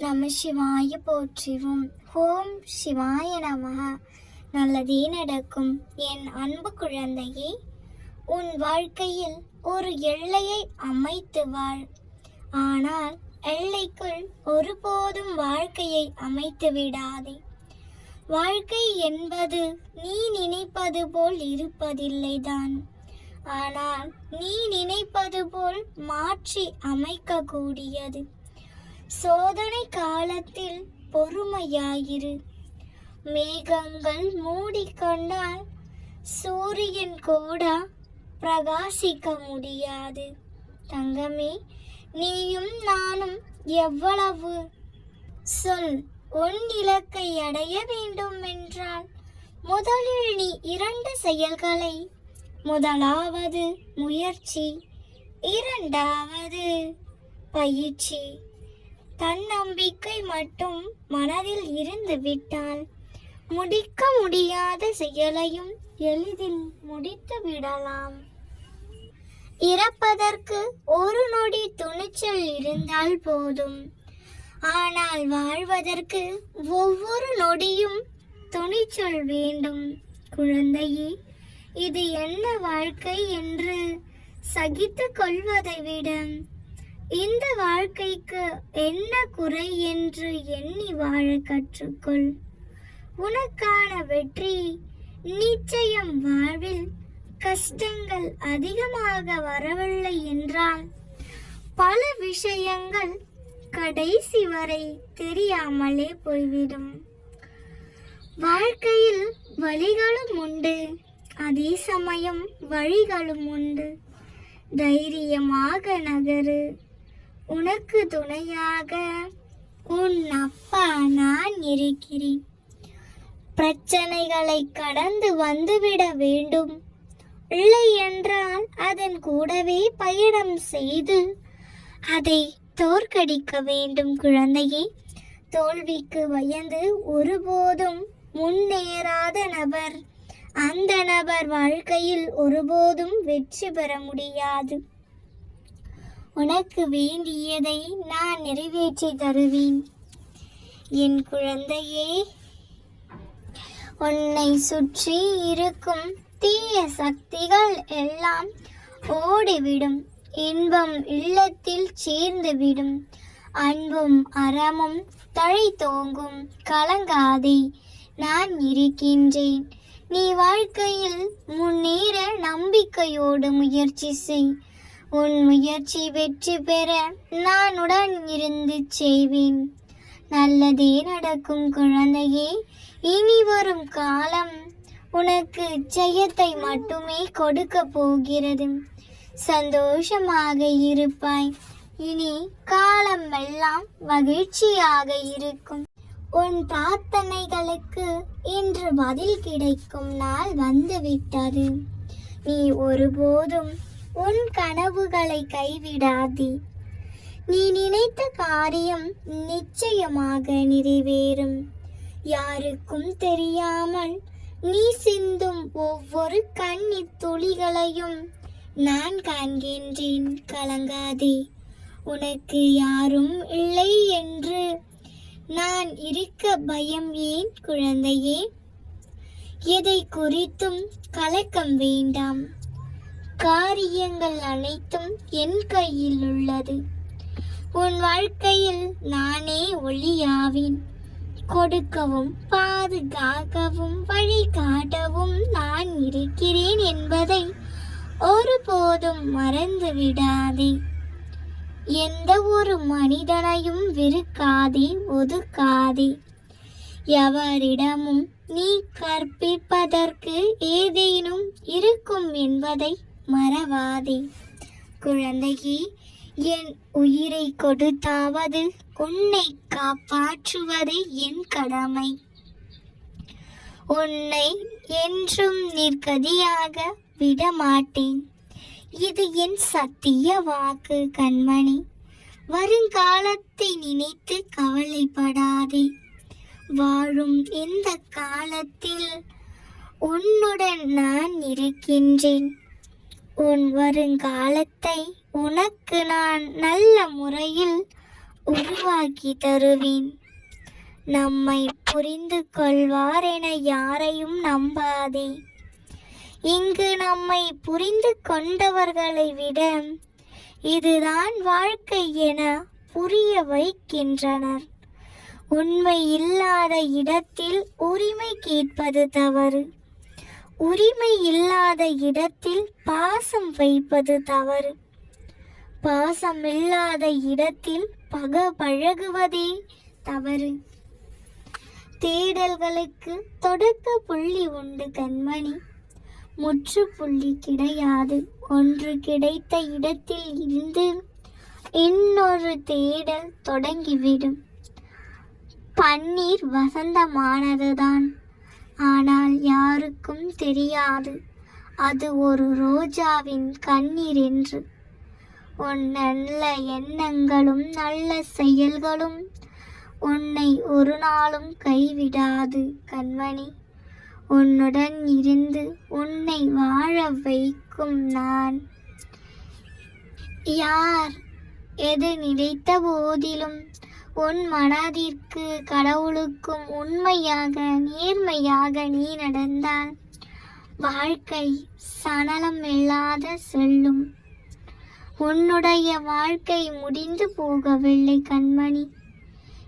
நம சிவாய போற்றிவோம். ஓம் சிவாய நமக. நல்லதே நடக்கும். என் அன்பு குழந்தையே, உன் வாழ்க்கையில் ஒரு எல்லையை அமைத்து வாழ். ஆனால் எல்லைக்குள் ஒருபோதும் வாழ்க்கையை அமைத்து விடாதே. வாழ்க்கை என்பது நீ நினைப்பது போல் இருப்பதில்லைதான். ஆனால் நீ நினைப்பது போல் மாற்றி அமைக்கக்கூடியது. சோதனை காலத்தில் பொறுமையாயிரு. மேகங்கள் மூடிக்கொண்டால் சூரியன் கூட பிரகாசிக்க முடியாது. தங்கமே, நீயும் நானும் எவ்வளவு சொல். உன் இலக்கை அடைய வேண்டும் என்றால் முதலில் நீ 2 செயல்களை, முதலாவது முயற்சி, 2வது பயிற்சி. தன்னம்பிக்கை மட்டும் மனதில் இருந்து விட்டால் முடிக்க முடியாத செயலையும் எளிதில் முடித்து விடலாம். இறப்பதற்கு ஒரு நொடி துணிச்சல் இருந்தால் போதும். ஆனால் வாழ்வதற்கு ஒவ்வொரு நொடியும் துணிச்சல் வேண்டும். குழந்தையே, இது என்ன வாழ்க்கை என்று சகித்து கொள்வதை விட இந்த வாழ்க்கைக்கு என்ன குறை என்று எண்ணி வாழ கற்றுக்கொள். உனக்கான வெற்றி நிச்சயம். வாழ்வில் கஷ்டங்கள் அதிகமாக வரவில்லை என்றால் பல விஷயங்கள் கடைசி வரை தெரியாமலே போய்விடும். வாழ்க்கையில் வழிகளும் உண்டு, அதே சமயம் வழிகளும் உண்டு. தைரியமாக நகரு. உனக்கு துணையாக உன் அப்பா நான் இருக்கிறேன். பிரச்சனைகளை கடந்து வந்துவிட வேண்டும். இல்லை என்றால் அதன் கூடவே பயணம் செய்து அதை தோற்கடிக்க வேண்டும். குழந்தையே, தோல்விக்கு பயந்து ஒருபோதும் முன்னேறாத நபர், அந்த நபர் வாழ்க்கையில் ஒருபோதும் வெற்றி பெற முடியாது. உனக்கு வேண்டியதை நான் நிறைவேற்றி தருவேன். என் குழந்தையே, உன்னை சுற்றி இருக்கும் தீய சக்திகள் எல்லாம் ஓடிவிடும். இன்பம் இல்லத்தில் சேர்ந்துவிடும். அன்பும் அறமும் தழை தோங்கும். கலங்காதே, நான் இருக்கின்றேன். நீ வாழ்க்கையில் முன்னேற நம்பிக்கையோடு முயற்சி செய். உன் முயற்சி வெற்றி பெற நான் உடன் இருந்து செய்வேன். நல்லதே நடக்கும் குழந்தையே. இனி வரும் காலம் உனக்கு ஜெயத்தை மட்டுமே கொடுக்க போகிறது. சந்தோஷமாக இருப்பாய். இனி காலம் எல்லாம் மகிழ்ச்சியாக இருக்கும். உன் பிரார்த்தனைகளுக்கு இன்று பதில் கிடைக்கும் நாள் வந்துவிட்டது. நீ ஒருபோதும் உன் கனவுகளை கைவிடாதே. நீ நினைத்த காரியம் நிச்சயமாக நிறைவேறும். யாருக்கும் தெரியாமல் நீ சிந்தும் ஒவ்வொரு கண்ணீர் துளிகளையும் நான் காண்கின்றேன். கலங்காதே. உனக்கு யாரும் இல்லை என்று நான் இருக்க பயம் ஏன் குழந்தையே? எதை குறித்தும் கலக்கம் வேண்டாம். காரியங்கள் அனைத்தும் என் கையில் உள்ளது. உன் வாழ்க்கையில் நானே ஒளியாவேன். கொடுக்கவும் பாதுகாக்கவும் வழிகாட்டவும் நான் இருக்கிறேன் என்பதை ஒருபோதும் மறந்து விடாதே. எந்த ஒரு மனிதனையும் வெறுக்காதே, ஒதுக்காதே. எவரிடமும் நீ கற்பிப்பதற்கு ஏதேனும் இருக்கும் என்பதை மறவாதே. குழந்தையே, என் உயிரை கொடுத்தாவது உன்னை காப்பாற்றுவதே என் கடமை. உன்னை என்றும் நிர்கதியாக விடமாட்டேன். இது என் சத்திய வாக்கு கண்மணி. வருங்காலத்தை நினைத்து கவலைப்படாதே. வாழும் இந்த காலத்தில் உன்னுடன் நான் இருக்கின்றேன். உன் வருங்காலத்தை உனக்கு நான் நல்ல முறையில் உருவாக்கி தருவேன். நம்மை புரிந்து கொள்வார் என யாரையும் நம்பாதே. இங்கு நம்மை புரிந்து கொண்டவர்களை விட இதுதான் வாழ்க்கை என புரிய வைக்கின்றனர். உண்மை இல்லாத இடத்தில் உரிமை கேட்பது தவறு. உரிமை இல்லாத இடத்தில் பாசம் வைப்பது தவறு. பாசம் இல்லாத இடத்தில் பழகுவதே தவறு. தேடல்களுக்கு தொடக்க புள்ளி உண்டு கண்மணி, முற்றுப்புள்ளி கிடையாது. ஒன்று கிடைத்த இடத்தில் இருந்து இன்னொரு தேடல் தொடங்கிவிடும். பன்னீர் வசந்தமானதுதான், ஆனால் யாருக்கும் தெரியாது அது ஒரு ரோஜாவின் கண்ணீர் என்று. உன் நல்ல எண்ணங்களும் நல்ல செயல்களும் உன்னை ஒரு நாளும் கைவிடாது கண்மணி. உன்னுடன் இருந்து உன்னை வாழ வைக்கும் நான். யார் எது நினைத்த போதிலும் உன் மனதிற்கு கடவுளுக்கும் உண்மையாக நேர்மையாக நீ நடந்தால் வாழ்க்கை சலனம் இல்லாத செல்லும். உன்னுடைய வாழ்க்கை முடிந்து போகவில்லை கண்மணி.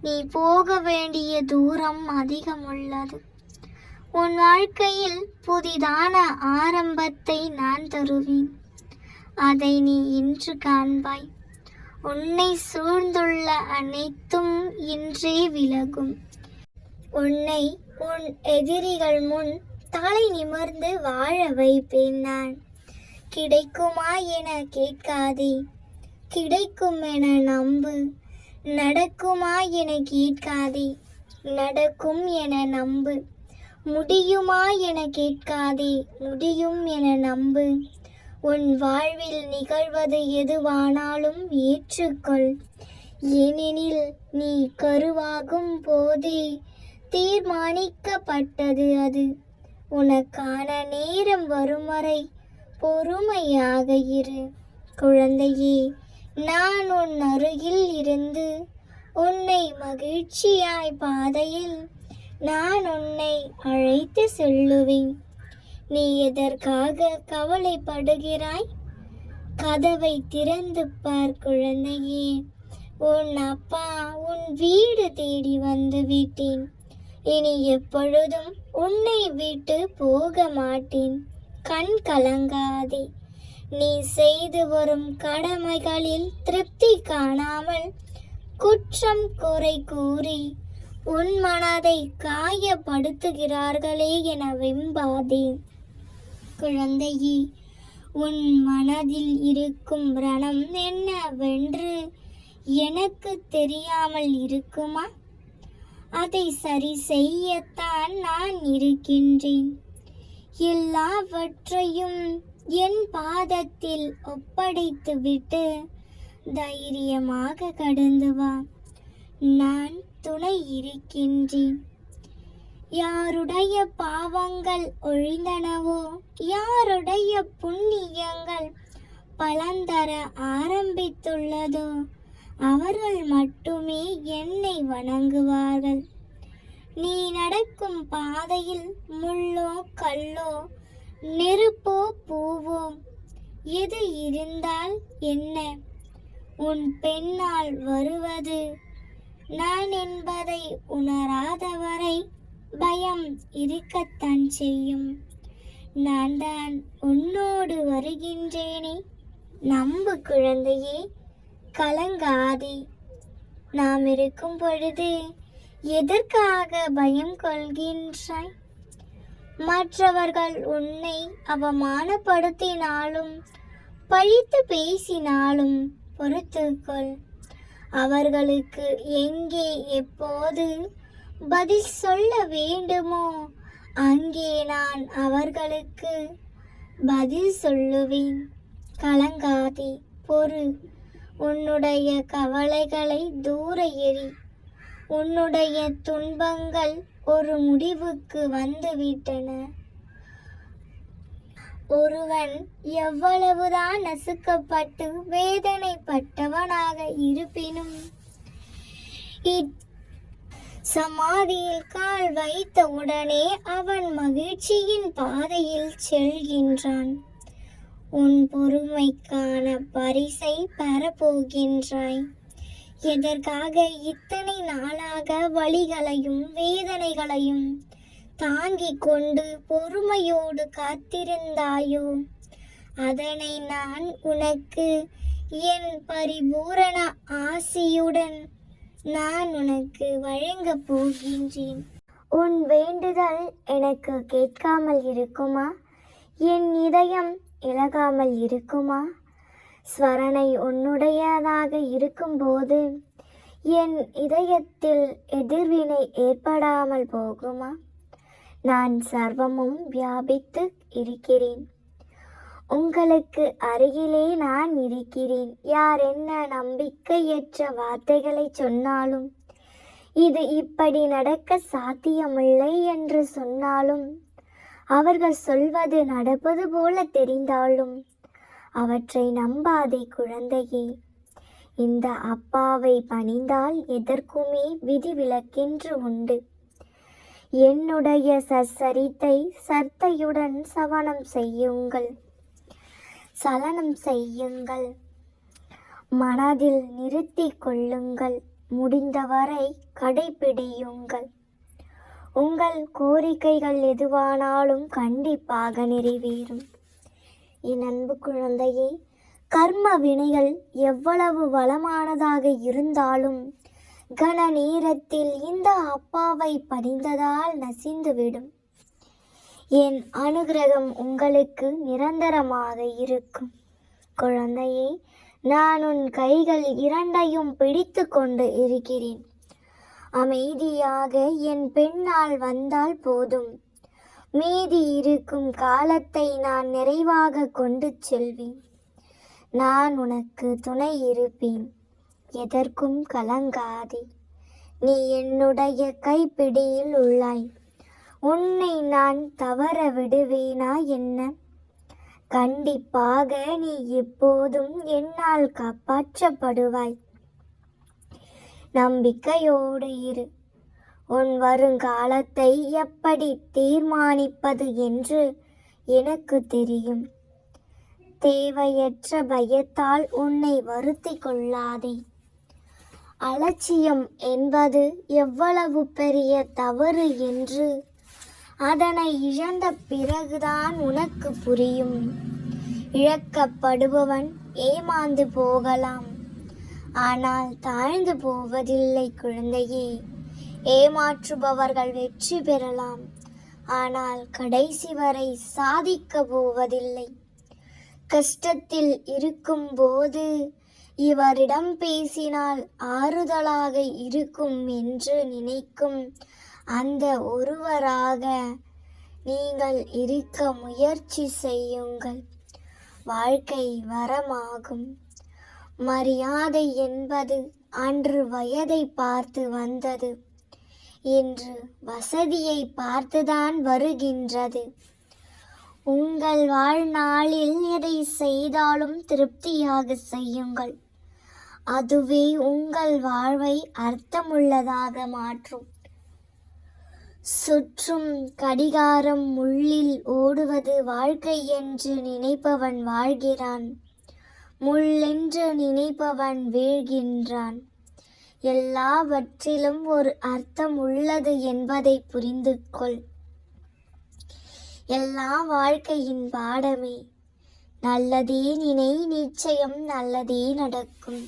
நீ போக வேண்டிய தூரம் அதிகம் உள்ளது. உன் வாழ்க்கையில் புதிதான ஆரம்பத்தை நான் தருவேன். அதை நீ இன்று காண்பாய். உன்னை சூழ்ந்துள்ள அனைத்தும் இன்றே விலகும். உன்னை உன் எதிரிகள் முன் தலை நிமிர்ந்து வாழ வைப்பேன் நான். கிடைக்குமா என கேட்காதே, கிடைக்கும் என நம்பு. நடக்குமா என கேட்காதே, நடக்கும் என நம்பு. முடியுமா என கேட்காதே, முடியும் என நம்பு. உன் வாழ்வில் நிகழ்வது எதுவானாலும் ஏற்றுக்கொள். ஏனெனில் நீ கருவாகும் போதே தீர்மானிக்கப்பட்டது அது. உனக்கான நேரம் வரும் வரை பொறுமையாக இரு குழந்தையே. நான் உன் அருகில் இருந்து உன்னை மகிழ்ச்சியாய் பாதையில் நான் உன்னை அழைத்து செல்லுவேன். நீ எதற்காக கவலைப்படுகிறாய்? கதவை திறந்து பார் குழந்தையே. உன் அப்பா உன் வீடு தேடி வந்து விட்டேன். இனி எப்பொழுதும் உன்னை விட்டு போக மாட்டேன். கண் கலங்காதே. நீ செய்து வரும் கடமைகளில் திருப்தி காணாமல் குற்றம் குறை கூறி உன் மனதை காயப்படுத்துகிறார்களே என வெம்பாதே குழந்தையே. உன் மனதில் இருக்கும் ரணம் என்னவென்று எனக்கு தெரியாமல் இருக்குமா? அதை சரி செய்யத்தான் நான் இருக்கின்றேன். எல்லாவற்றையும் என் பாதத்தில் ஒப்படைத்துவிட்டு தைரியமாக கடந்து வா. நான் துணை இருக்கின்றேன். யாருடைய பாவங்கள் ஒழிந்தனவோ, யாருடைய புண்ணியங்கள் பலந்தர ஆரம்பித்துள்ளதோ அவர்கள் மட்டுமே என்னை வணங்குவார்கள். நீ நடக்கும் பாதையில் முள்ளோ கல்லோ நெருப்போ பூவோ எது இருந்தால் என்ன? உன் பெண்ணால் வருவது நான் என்பதை உணராதவரை பயம் இருக்கத்தான் செய்யும். நான் தான் உன்னோடு வருகின்றேனே, நம்பு குழந்தையே, கலங்காதே. நாம் இருக்கும் பொழுது எதற்காக பயம் கொள்கின்றாய்? மற்றவர்கள் உன்னை அவமானப்படுத்தினாலும் பழித்து பேசினாலும் பொறுத்துக்கொள். அவர்களுக்கு எங்கே எப்போது பதில் சொல்ல வேண்டுமோ அங்கே நான் அவர்களுக்கு பதில் சொல்லுவேன். கலங்காதே, பொறு. உன்னுடைய கவலைகளை தூர எறி. உன்னுடைய துன்பங்கள் ஒரு முடிவுக்கு வந்துவிட்டன. ஒருவன் எவ்வளவுதான் நசுக்கப்பட்டு வேதனைப்பட்டவனாக இருப்பினும் சமாதியில் கால் வைத்த உடனே அவன் மகிழ்ச்சியின் பாதையில் செல்கின்றான். உன் பொறுமைக்கான பரிசை பெறப்போகின்றாய். எதற்காக இத்தனை நாளாக வலிகளையும் வேதனைகளையும் தாங்கிக் கொண்டு பொறுமையோடு காத்திருந்தாயோ, அதனை நான் உனக்கு என் பரிபூரண ஆசியுடன் நான் உனக்கு வழங்கப் போகின்றேன். உன் வேண்டுதல் எனக்கு கேட்காமல் இருக்குமா? என் இதயம் இழகாமல் இருக்குமா? ஸ்வரணை உன்னுடையதாக இருக்கும்போது என் இதயத்தில் எதிர்வினை ஏற்படாமல் போகுமா? நான் சர்வமும் வியாபித்து இருக்கிறேன். உங்களுக்கு அருகிலே நான் இருக்கிறேன். யார் என்ன நம்பிக்கையற்ற வார்த்தைகளை சொன்னாலும், இது இப்படி நடக்க சாத்தியமில்லை என்று சொன்னாலும், அவர்கள் சொல்வது நடப்பது போல தெரிந்தாலும் அவற்றை நம்பாதே குழந்தையே. இந்த அப்பாவை பணிந்தால் எதற்குமே விதிவிலக்கென்று உண்டு. என்னுடைய சச்சரித்தை சர்த்தையுடன் சலனம் செய்யுங்கள். மனதில் நிறுத்தி கொள்ளுங்கள். முடிந்தவரை கடைபிடியுங்கள். உங்கள் கோரிக்கைகள் எதுவானாலும் கண்டிப்பாக நிறைவேறும். என் அன்பு குழந்தையே, கர்ம வினைகள் எவ்வளவு வளமானதாக இருந்தாலும் கன நேரத்தில் இந்த அப்பாவை பணிந்ததால் நசிந்துவிடும். என் அனுகிரகம் உங்களுக்கு நிரந்தரமாக இருக்கும். குழந்தையே, நான் உன் கைகள் இரண்டையும் பிடித்து கொண்டு இருக்கிறேன். அமைதியாக என் பெண்ணால் வந்தால் போதும். மீதி இருக்கும் காலத்தை நான் நிறைவாக கொண்டு செல்வேன். நான் உனக்கு துணை இருப்பேன். எதற்கும் கலங்காதே. நீ என்னுடைய கைப்பிடியில் உள்ளாய். உன்னை நான் தவற விடுவேனா என்ன? கண்டிப்பாக நீ எப்போதும் என்னால் காப்பாற்றப்படுவாய். நம்பிக்கையோடு இரு. உன் வருங்காலத்தை எப்படி தீர்மானிப்பது என்று எனக்கு தெரியும். தேவையற்ற பயத்தால் உன்னை வருத்தி கொள்ளாதே. அலட்சியம் என்பது எவ்வளவு பெரிய தவறு என்று அதனை இழந்த பிறகுதான் உனக்கு புரியும். இழக்கப்படுபவன் ஏமாந்து போகலாம், ஆனால் தாழ்ந்து போவதில்லை குழந்தையே. ஏமாற்றுபவர்கள் வெற்றி பெறலாம், ஆனால் கடைசி வரை சாதிக்க போவதில்லை. கஷ்டத்தில் இருக்கும்போது இவரிடம் பேசினால் ஆறுதலாக இருக்கும் என்று நினைக்கும் அந்த ஒருவராக நீங்கள் இருக்க முயற்சி செய்யுங்கள். வாழ்க்கை வரமாகும். மரியாதை என்பது அன்று வயதை பார்த்து வந்தது, இன்று வசதியை பார்த்துதான் வருகின்றது. உங்கள் வாழ்நாளில் எதை செய்தாலும் திருப்தியாக செய்யுங்கள். அதுவே உங்கள் வாழ்வை அர்த்தமுள்ளதாக மாற்றும். சுற்றும் கடிகாரம் முள்ளில் ஓடுவது வாழ்க்கை என்று நினைப்பவன் வாழ்கிறான், முள்ளென்று நினைப்பவன் வீழ்கின்றான். எல்லாவற்றிலும் ஒரு அர்த்தம் உள்ளது என்பதை புரிந்து கொள். எல்லா வாழ்க்கையின் பாடமே. நல்லதே நினை, நிச்சயம் நல்லதே நடக்கும்.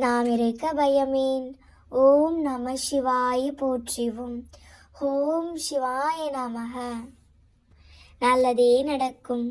நாம் இருக்க பயமேன். ஓம் நம சிவாய போற்றிவோம். ஓம் சிவாய நமக. நல்லதே நடக்கும்.